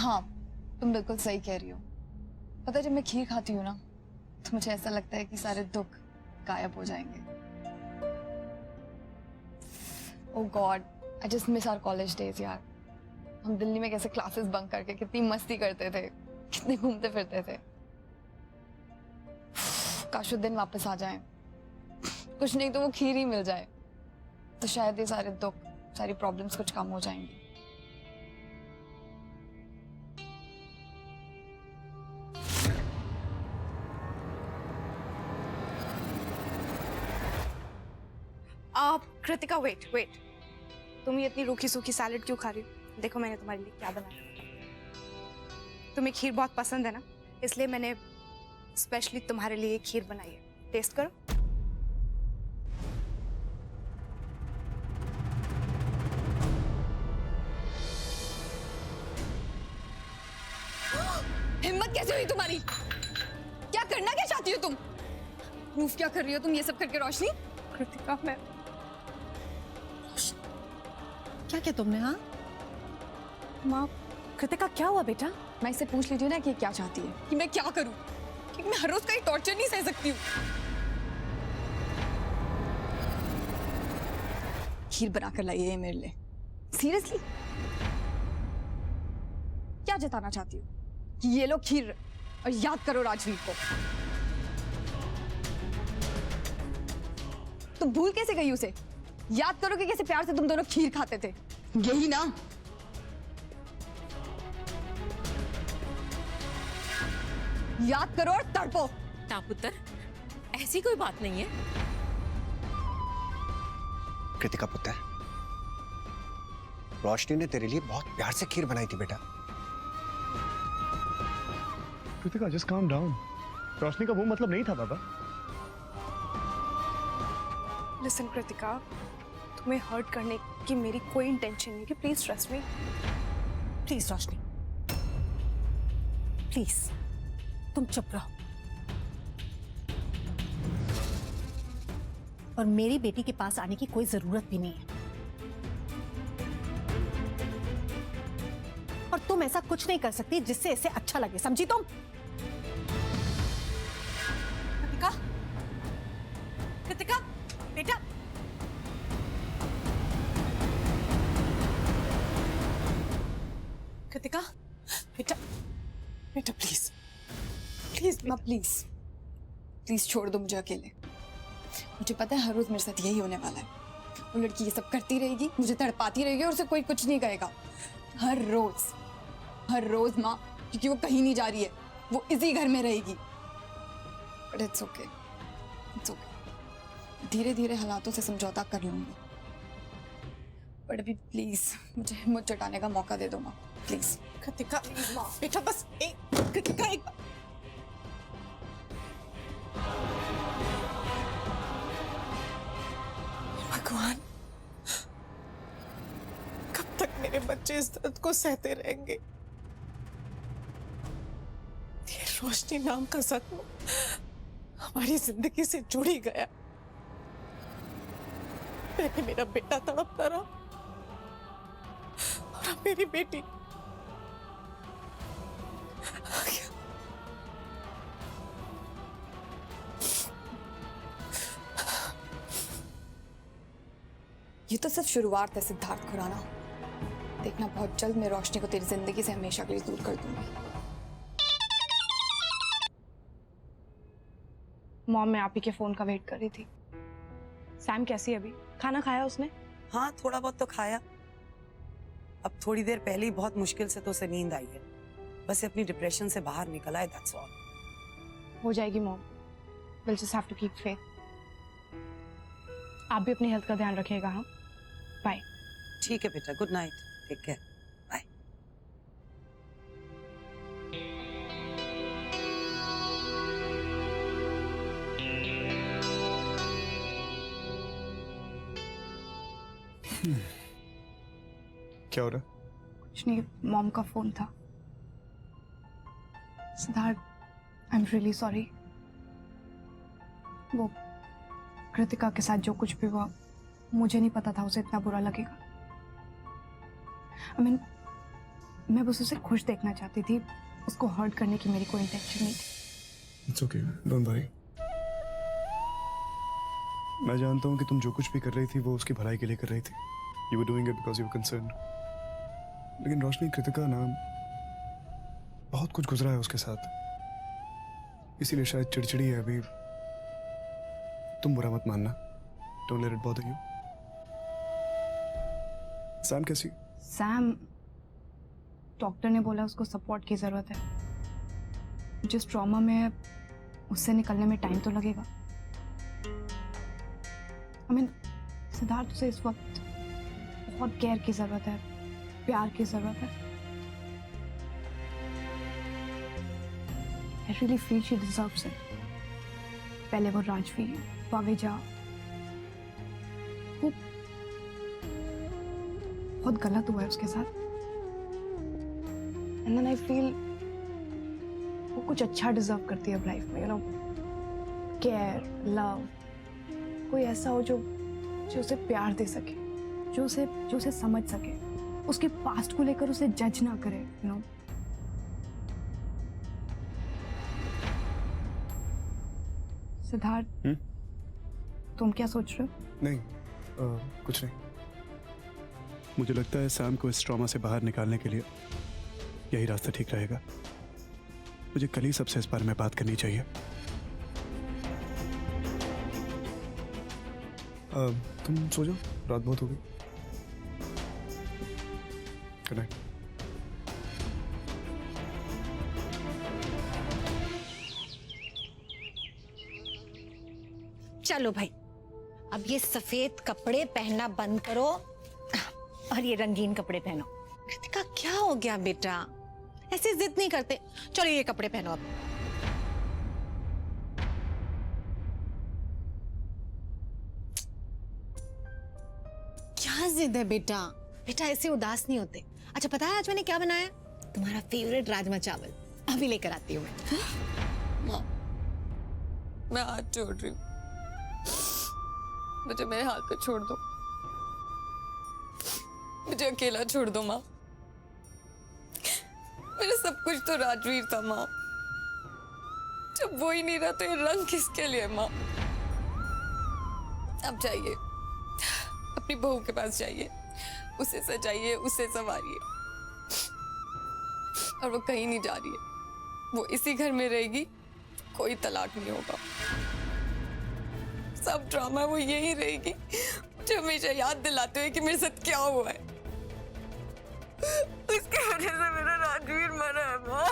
हाँ, तुम बिल्कुल सही कह रही हो। पता है जब मैं खीर खाती हूँ ना तो मुझे ऐसा लगता है कि सारे दुख गायब हो जाएंगे। Oh God, I just miss our college days यार। हम दिल्ली में कैसे क्लासेस बंक करके कितनी मस्ती करते थे, कितने घूमते फिरते थे। काश वो दिन वापस आ जाए, कुछ नहीं तो वो खीर ही मिल जाए, तो शायद ये सारे दुख, सारी प्रॉब्लम्स कुछ कम हो जाएंगी। आप कृतिका, वेट वेट, तुम ये इतनी रूखी सूखी सैलेड क्यों खा रही हो? देखो मैंने तुम्हारे लिए क्या बनाया। तुम्हें खीर बहुत पसंद है ना, इसलिए मैंने स्पेशली तुम्हारे लिए खीर बनाई है। टेस्ट करो। हिम्मत कैसे हुई तुम्हारी? क्या करना क्या चाहती हो तुम? प्रूफ क्या कर रही हो तुम ये सब करके रोशनी? कृतिका, मैं क्या किया तुमने? हाँ माँ, कृतिका क्या हुआ बेटा? मैं इससे पूछ लीजिए ना कि क्या चाहती है, कि मैं क्या करूं, कि मैं हर रोज का ये टॉर्चर नहीं सह सकती हूँ। खीर बनाकर लाइए ये मेरे लिए। सीरियसली क्या जताना चाहती हो कि ये लो खीर और याद करो राजवीर को? तुम भूल कैसे गई उसे? याद करो कि कैसे प्यार से तुम दोनों खीर खाते थे, यही ना? याद करो और तड़पो। ना पुत्र, ऐसी कोई बात नहीं है। कृतिका पुत्र, रोशनी ने तेरे लिए बहुत प्यार से खीर बनाई थी बेटा। Kritika just calm down. रोशनी का वो मतलब नहीं था बाबा। लिसन कृतिका, तुम्हें हर्ट करने की मेरी कोई इंटेंशन नहीं है। Please trust me. Please Roshni, please तुम चुप रहो। और मेरी बेटी के पास आने की कोई जरूरत भी नहीं है। और तुम ऐसा कुछ नहीं कर सकती जिससे इसे अच्छा लगे, समझी तुम? कृतिका, कृतिका बेटा, कृतिका बेटा, बेटा प्लीज प्लीज माँ प्लीज, प्लीज छोड़ दो मुझे अकेले। मुझे पता है हर रोज मेरे साथ यही होने वाला है। वो लड़की ये सब करती रहेगी, मुझे तड़पाती रहेगी और उसे कोई कुछ नहीं कहेगा। हर रोज माँ, क्योंकि वो कहीं नहीं जा रही है, वो इसी घर में रहेगी। But it's okay, it's okay. धीरे धीरे हालातों से समझौता कर लूंगी। बट अभी प्लीज मुझे हिम्मत जुटाने का मौका दे दो माँ, प्लीज। कृतिका माँ, बेटा बस एक, कृतिका एक, भगवान कब तक मेरे बच्चे इस दर्द को सहते रहेंगे? ये रोशनी नाम का सत्व हमारी जिंदगी से जुड़ ही गया। पहले मेरा बेटा तड़पता रहा और अब मेरी बेटी। ये तो सिर्फ शुरुआत है सिद्धार्थ खुराना। देखना बहुत जल्द मैं रोशनी को तेरी जिंदगी से हमेशा के लिए दूर कर दूंगी। मॉम, मैं आप ही के फोन का वेट कर रही थी। सैम कैसी है अभी? खाना खाया उसने? हाँ, थोड़ा बहुत तो खाया। अब थोड़ी देर पहले ही बहुत मुश्किल से तो उसे नींद आई है। बस अपनी डिप्रेशन से बाहर निकला है, दैट्स ऑल। हो जाएगी mom, will just have to keep faith. आप भी अपनी हेल्थ का ध्यान रखिएगा। हाँ, बाय। ठीक है बेटा, good night, take care, bye. क्या हो रहा? कुछ नहीं, मॉम का फोन था। Siddharth, I am really sorry. वो कृतिका के साथ जो कुछ भी हुआ, मुझे नहीं पता था उसे इतना बुरा लगेगा। I mean, मैं बस उसे खुश देखना चाहती थी, उसको हर्ट करने की मेरी कोई इंटेंशन नहीं थी। It's okay, don't worry. मैं जानता हूँ कि तुम जो कुछ भी कर रही थी वो उसकी भलाई के लिए कर रही थी। You were doing it because you were concerned. लेकिन रोशनी, कृतिका नाम बहुत कुछ गुजरा है उसके साथ, इसीलिए शायद चिड़चिड़ी है अभी। तुम बुरा मत मानना। Don't let it bother you. Sam कैसी? सैम, डॉक्टर ने बोला उसको सपोर्ट की जरूरत है। जिस ट्रॉमा में है उससे निकलने में टाइम तो लगेगा। I mean, सिद्धार्थ, उसे इस वक्त बहुत केयर की जरूरत है, प्यार की जरूरत है। I really feel she deserves it. पहले वो राजवी, पावेजा, वो बहुत गलत हुआ है उसके साथ। And then I feel वो कुछ अच्छा डिजर्व करती है अब लाइफ में, यू नो, केयर, लव, कोई ऐसा हो जो उसे प्यार दे सके, जो उसे समझ सके, उसके पास्ट को लेकर उसे जज ना करे, यू नो। सिद्धार्थ, तुम क्या सोच रहे हो? नहीं, कुछ नहीं। मुझे लगता है सैम को इस ट्रॉमा से बाहर निकालने के लिए यही रास्ता ठीक रहेगा। मुझे कल ही सबसे इस बारे में बात करनी चाहिए। तुम सो जाओ, रात बहुत हो गई। Good night. चलो भाई, अब ये सफेद कपड़े पहनना बंद करो और ये रंगीन कपड़े पहनो। कृतिका, क्या हो गया बेटा? ऐसे जिद नहीं करते। चलो ये कपड़े पहनो अब। क्या जिद है बेटा? बेटा ऐसे उदास नहीं होते। अच्छा पता है आज मैंने क्या बनाया? तुम्हारा फेवरेट राजमा चावल। अभी लेकर आती हूँ मैं। माँ, मैं हाथ जोड़ रही हूँ, मुझे मेरे हाथ पे छोड़ दो, मुझे अकेला छोड़ दो माँ। मेरा सब कुछ तो राजवीर था माँ, जब वो ही नहीं रहा तो ये रंग किसके लिए माँ? अब जाइए, अपनी बहू के पास जाइए, उसे सजाइए, उसे संवारिए। और वो कहीं नहीं जा रही है, वो इसी घर में रहेगी, कोई तलाक नहीं होगा। सब ड्रामा वो यही रहेगी, मुझे हमेशा याद दिलाते हुए कि मेरे साथ क्या हुआ है। उसके वजह से मेरा राजवीर मरा है माँ।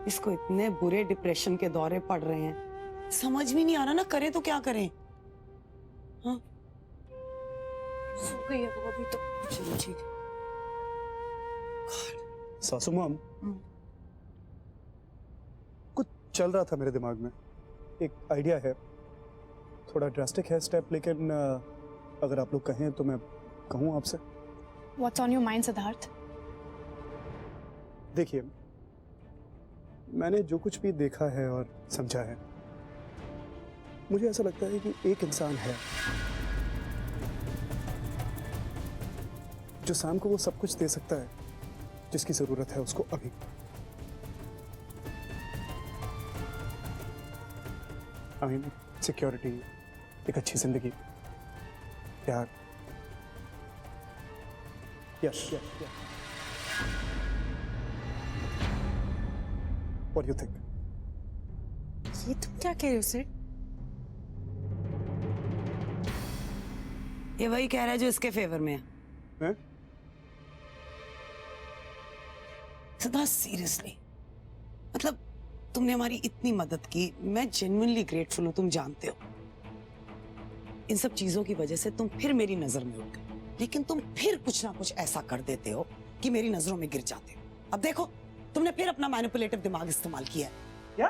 इसको इतने बुरे डिप्रेशन के दौरे पड़ रहे हैं, समझ भी नहीं आ रहा ना, करें तो क्या करें। हाँ, सो गई है वो अभी तो। चलो ठीक है। सासू माम, कुछ चल रहा था मेरे दिमाग में, एक आइडिया है। थोड़ा ड्रास्टिक है स्टेप, लेकिन अगर आप लोग कहें तो मैं कहूँ आपसे। What's on your mind, Siddharth? देखिए, मैंने जो कुछ भी देखा है और समझा है, मुझे ऐसा लगता है कि एक इंसान है जो सैम को वो सब कुछ दे सकता है जिसकी जरूरत है उसको अभी। आई मीन सिक्योरिटी, एक अच्छी जिंदगी, प्यार। Yes yes yes. What do you think? ये तुम क्या कह रहे हो सर? ये वही कह रहा है जो इसके फेवर में है। हैं? सदा सीरियसली, मतलब तुमने हमारी इतनी मदद की, मैं जेन्युइनली ग्रेटफुल हूँ, तुम जानते हो। इन सब चीजों की वजह से तुम फिर मेरी नजर में उठ गए, लेकिन तुम फिर कुछ ना कुछ ऐसा कर देते हो कि मेरी नजरों में गिर जाते हो। अब देखो, तुमने फिर अपना मैनिपुलेटिव दिमाग इस्तेमाल किया है। क्या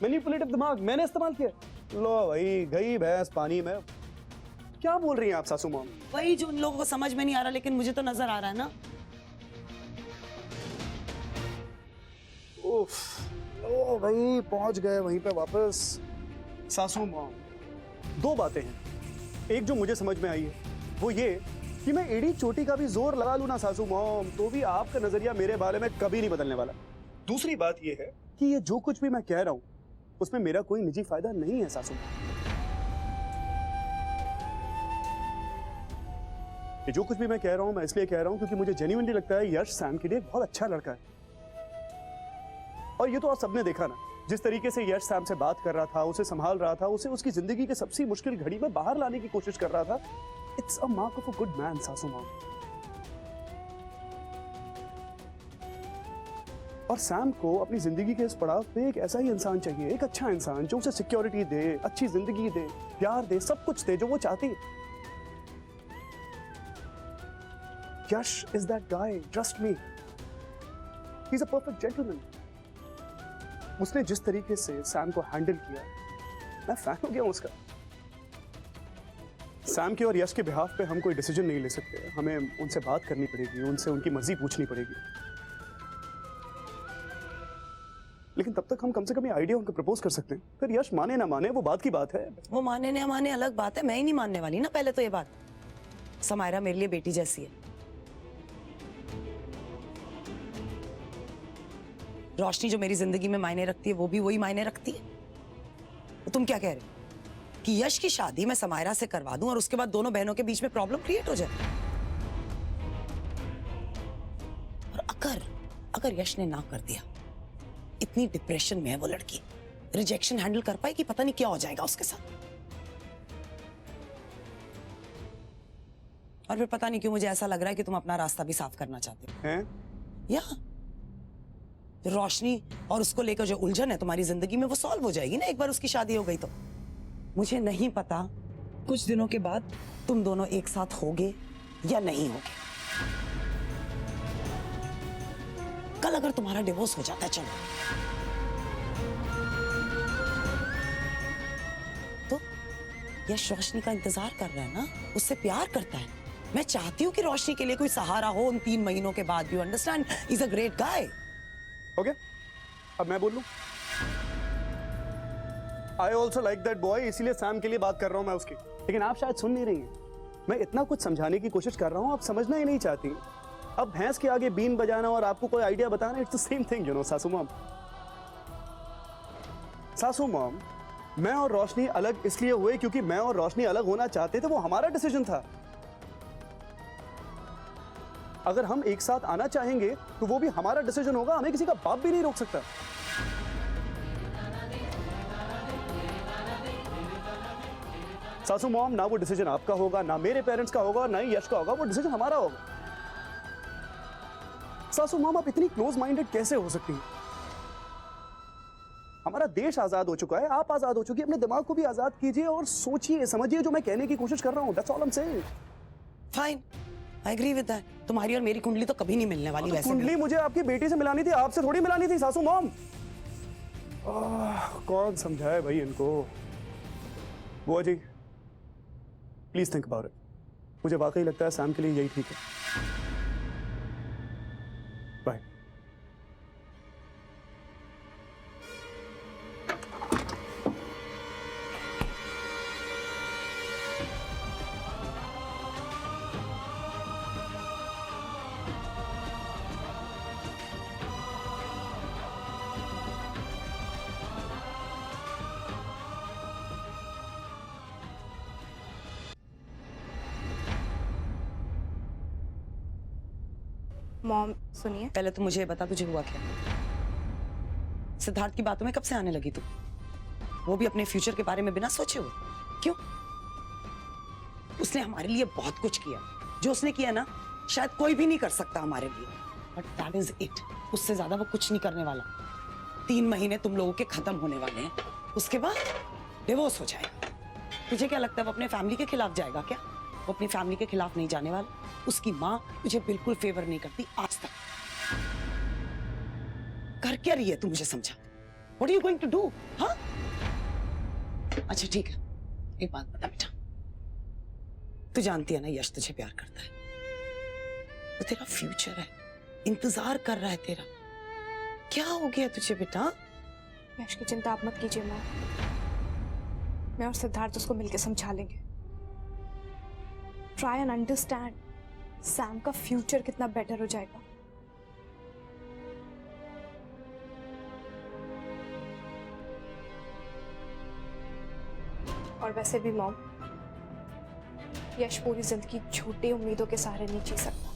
मैनिपुलेटिव दिमाग मैंने इस्तेमाल किया? लो भाई, गई भैंस पानी में। क्या बोल रही हैं आप सासू माम? वही जो उन लोगों को समझ में नहीं आ रहा, लेकिन मुझे तो नजर आ रहा है ना। उफ, ओ भाई पहुंच गए वहीं पे वापस। सासू मॉम, दो बातें हैं। एक जो मुझे समझ में आई है वो ये कि मैं एड़ी चोटी का भी जोर लगा लूं ना सासू मॉम, तो भी आपका नजरिया मेरे बारे में कभी नहीं बदलने वाला। दूसरी बात ये है कि ये जो कुछ भी मैं कह रहा हूं उसमें मेरा कोई निजी फायदा नहीं है सासू मॉम। ये जो कुछ भी मैं कह रहा हूं मैं इसलिए कह रहा हूं क्योंकि मुझे जेन्युइनली लगता है यश सैम के लिए एक बहुत अच्छा लड़का है। और ये तो आप सबने देखा ना, जिस तरीके से यश सैम से बात कर रहा था, उसे संभाल रहा था, उसे उसकी जिंदगी के सबसे मुश्किल घड़ी में बाहर लाने की कोशिश कर रहा था। It's a mark of a good man सासू मॉम। और सैम को अपनी जिंदगी के इस पड़ाव पे एक ऐसा ही इंसान चाहिए, एक अच्छा इंसान जो उसे सिक्योरिटी दे, अच्छी जिंदगी दे, प्यार दे, सब कुछ दे जो वो चाहती है। Yash is that guy, trust me. He's a perfect gentleman. उसने जिस तरीके से सैम को हैंडल किया, मैं फैन हो गया हूं उसका। सैम के और यश के बिहाफ पे हम कोई डिसीजन नहीं ले सकते, हमें उनसे बात करनी पड़ेगी, उनसे उनकी मर्जी पूछनी पड़ेगी। लेकिन तब तक हम कम से कम ये आइडिया उनको प्रपोज कर सकते हैं। फिर यश माने ना माने वो बात की बात है। वो माने ना माने अलग बात है, मैं ही नहीं मानने वाली ना। पहले तो ये बात, समायरा मेरे लिए बेटी जैसी है। रोशनी जो मेरी जिंदगी में मायने रखती है वो भी वही मायने रखती है। तो तुम क्या कह रहे हो कि यश की शादी मैं समायरा से करवा दूं और उसके बाद दोनों बहनों के बीच में प्रॉब्लम क्रिएट हो जाए? और अगर यश ने ना कर दिया, इतनी डिप्रेशन में है वो लड़की, रिजेक्शन हैंडल कर पाएगी? पता नहीं क्या हो जाएगा उसके साथ। और फिर पता नहीं क्यों मुझे ऐसा लग रहा है कि तुम अपना रास्ता भी साफ करना चाहते हो। हैं? या रोशनी और उसको लेकर जो उलझन है तुम्हारी जिंदगी में वो सॉल्व हो जाएगी ना एक बार उसकी शादी हो गई तो। मुझे नहीं पता कुछ दिनों के बाद तुम दोनों एक साथ होगे या नहीं होगे। कल अगर तुम्हारा डिवोर्स हो जाता है, चलो, तो यश रोशनी का इंतजार कर रहा है ना, उससे प्यार करता है। मैं चाहती हूँ कि रोशनी के लिए कोई सहारा हो उन 3 महीनों के बाद भी। Understand? He is a great guy. Okay, अब मैं बोल लूं? I also like that boy, इसीलिए सैम के लिए बात कर रहा हूं मैं उसकी। लेकिन आप शायद सुन नहीं रही हैं। मैं इतना कुछ समझाने की कोशिश कर रहा हूं, आप समझना ही नहीं चाहती। अब भैंस के आगे बीन बजाना और आपको कोई आइडिया बताना, it's the same thing, you know सासू मॉम। सासू मॉम, मैं और रोशनी अलग इसलिए हुए क्योंकि मैं और रोशनी अलग होना चाहते थे, वो हमारा डिसीजन था। अगर हम एक साथ आना चाहेंगे तो वो भी हमारा डिसीजन होगा, हमें किसी का बाप भी नहीं रोक सकता। सासू मॉम, ना वो डिसीजन आपका होगा, ना मेरे पेरेंट्स का होगा, ना ही यश का होगा, वो डिसीजन हमारा होगा। सासू मॉम, आप इतनी क्लोज माइंडेड कैसे हो सकती हैं? हमारा देश आजाद हो चुका है, आप आजाद हो चुकी है, अपने दिमाग को भी आजाद कीजिए और सोचिए समझिए जो मैं कहने की कोशिश कर रहा हूं। That's all I am saying. Fine, I agree with that. तुम्हारी और मेरी कुंडली तो कभी नहीं मिलने वाली। वैसे कुंडली मुझे आपकी बेटी से मिलानी थी, आपसे थोड़ी मिलानी थी सासू मॉम। कौन समझाए भाई इनको? बुआ जी, प्लीज थिंक अबाउट इट। मुझे वाकई लगता है सैम के लिए यही ठीक है। बाय। मॉम सुनिए, पहले तो मुझे बता तुझे हुआ क्या? सिद्धार्थ की बातों में कब से आने लगी तू? वो भी अपने फ्यूचर के बारे में बिना सोचे हुए? क्यों? उसने हमारे लिए बहुत कुछ किया। जो उसने किया ना, शायद कोई भी नहीं कर सकता हमारे लिए। But that is it. उससे ज्यादा वो कुछ नहीं करने वाला। 3 महीने तुम लोगों के खत्म होने वाले हैं, उसके बाद डिवोर्स हो जाएगा। तुझे क्या लगता है वो अपने फैमिली के खिलाफ जाएगा क्या? वो अपनी फैमिली के खिलाफ नहीं जाने वाला। उसकी माँ तुझे बिल्कुल फेवर नहीं करती आज तक। कर क्या रही है तू, मुझे समझा। What are you going to do? हाँ? अच्छा ठीक है, एक बात बता बेटा, तू जानती है ना यश तुझे प्यार करता है, वो तेरा फ्यूचर है, इंतजार कर रहा है तेरा। क्या हो गया तुझे बेटा? यश की चिंता आप मत कीजिए माँ, मैं और सिद्धार्थ उसको मिलकर समझा लेंगे। ट्राई एंड अंडरस्टैंड, सैम का फ्यूचर कितना बेटर हो जाएगा। और वैसे भी मॉम, यश पूरी जिंदगी झूठी उम्मीदों के सहारे नहीं जी सकता।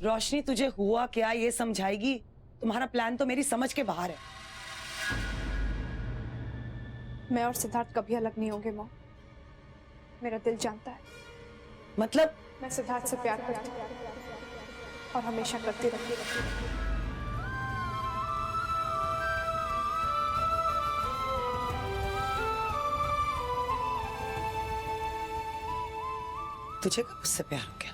रोशनी तुझे हुआ क्या ये समझाएगी? तुम्हारा प्लान तो मेरी समझ के बाहर है। मैं और सिद्धार्थ कभी अलग नहीं होंगे मॉम, मेरा दिल जानता है। मतलब मैं सिद्धार्थ से प्यार करती हूँ और हमेशा करती रहूंगी। तुझे कब उससे प्यार हो गया?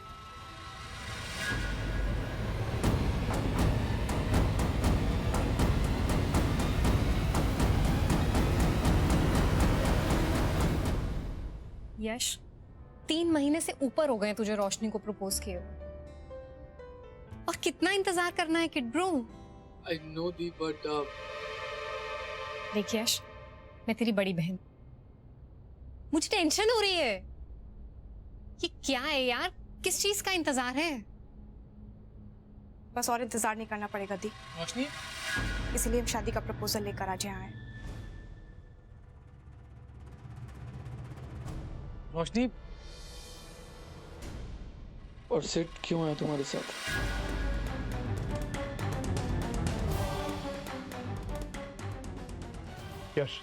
यश, 3 महीने से ऊपर हो गए तुझे रोशनी को प्रपोज किए हुए। और कितना इंतजार करना है kid bro? I know the, but देख यश, मैं तेरी बड़ी बहन, मुझे टेंशन हो रही है। ये क्या है यार, किस चीज का इंतजार है? बस और इंतजार नहीं करना पड़ेगा दी, रोशनी, इसलिए हम शादी का प्रपोजल लेकर आज यहाँ आए। रोशनी, और सिट क्यों है तुम्हारे साथ? यश,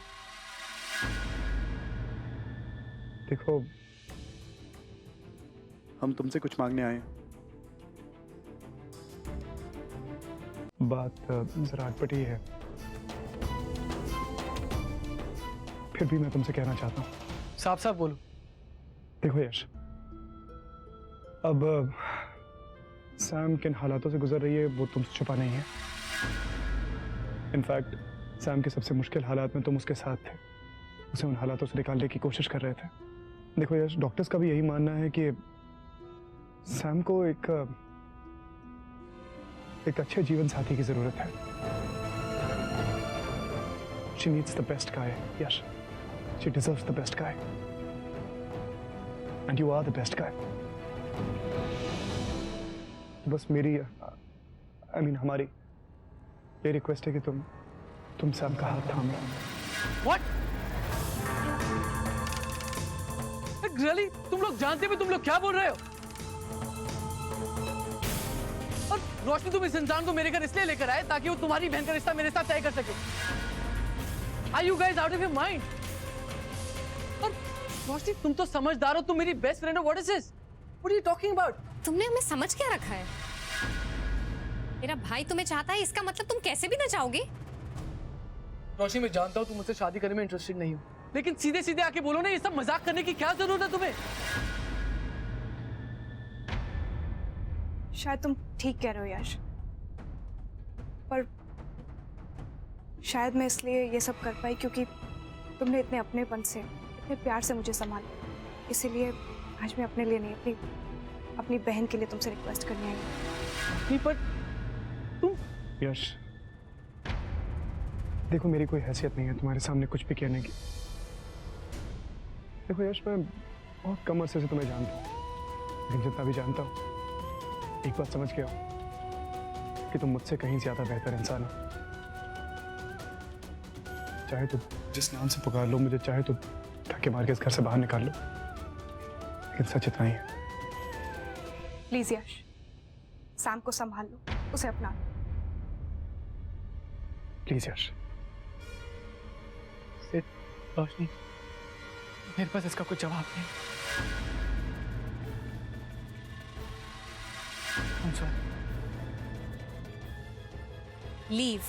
देखो, हम तुमसे कुछ मांगने आए हैं। बात जरा अटपटी है, फिर भी मैं तुमसे कहना चाहता हूँ। साफ साफ बोलो। देखो यश, अब सैम किन हालातों से गुजर रही है वो तुमसे छुपा नहीं है। इनफैक्ट सैम के सबसे मुश्किल हालात में तुम उसके साथ थे, उसे उन हालातों से निकालने की कोशिश कर रहे थे। देखो यश, डॉक्टर्स का भी यही मानना है कि सैम को एक अच्छे जीवन साथी की जरूरत है। She needs the best guy, Yash. She deserves the best guy. And you are the best guy. बस मेरी, हमारी ये रिक्वेस्ट है कि तुम सैम का हाथ थाम लो। What? Really? तुम लोग जानते भी तुम लोग क्या बोल रहे हो? और रोशनी, तुम इस इंसान को मेरे घर इसलिए लेकर आए ताकि वो तुम्हारी बहन का रिश्ता मेरे साथ तय कर सके। Are you guys out of your mind? और रोशनी, तुम तो समझदार हो, तुम मेरी बेस्ट फ्रेंड हो। What is this? What are you talking about? तुमने हमें समझ क्या रखा है? मेरा भाई तुम्हें चाहता है, इसका मतलब तुम कैसे भी ना चाहोगे? रोशनी, मैं जानता हूँ तुम मुझसे शादी करने में इंटरेस्टेड नहीं हो, लेकिन सीधे सीधे आके बोलो ना, ये सब मजाक करने की क्या जरूरत है तुम्हें? शायद तुम ठीक कह रहे हो यश, पर शायद मैं इसलिए ये सब कर पाई क्योंकि तुमने इतने अपनेपन से, इतने प्यार से मुझे संभाला। इसीलिए आज मैं अपने लिए नहीं, अपनी बहन के लिए तुमसे रिक्वेस्ट करने आई हूँ। नहीं, पर तुम। यश, देखो, मेरी कोई हैसियत नहीं है तुम्हारे सामने कुछ भी कहने की। देखो यश, मैं बहुत कम अरसे से तुम्हें जानता हूँ, लेकिन जितना भी जानता हूँ, एक बात समझ गया हूँ कि तुम मुझसे कहीं ज्यादा बेहतर इंसान हो। चाहे तो जिस नाम से पुकार लो मुझे, चाहे तो धक्के मार के इस घर से बाहर निकाल लो, लेकिन सच इतना ही है। प्लीज यश, सैम को संभाल लो, उसे अपना लो। प्लीज यश। रोशनी, मेरे पास इसका कोई जवाब नहीं। I'm sorry. लीव।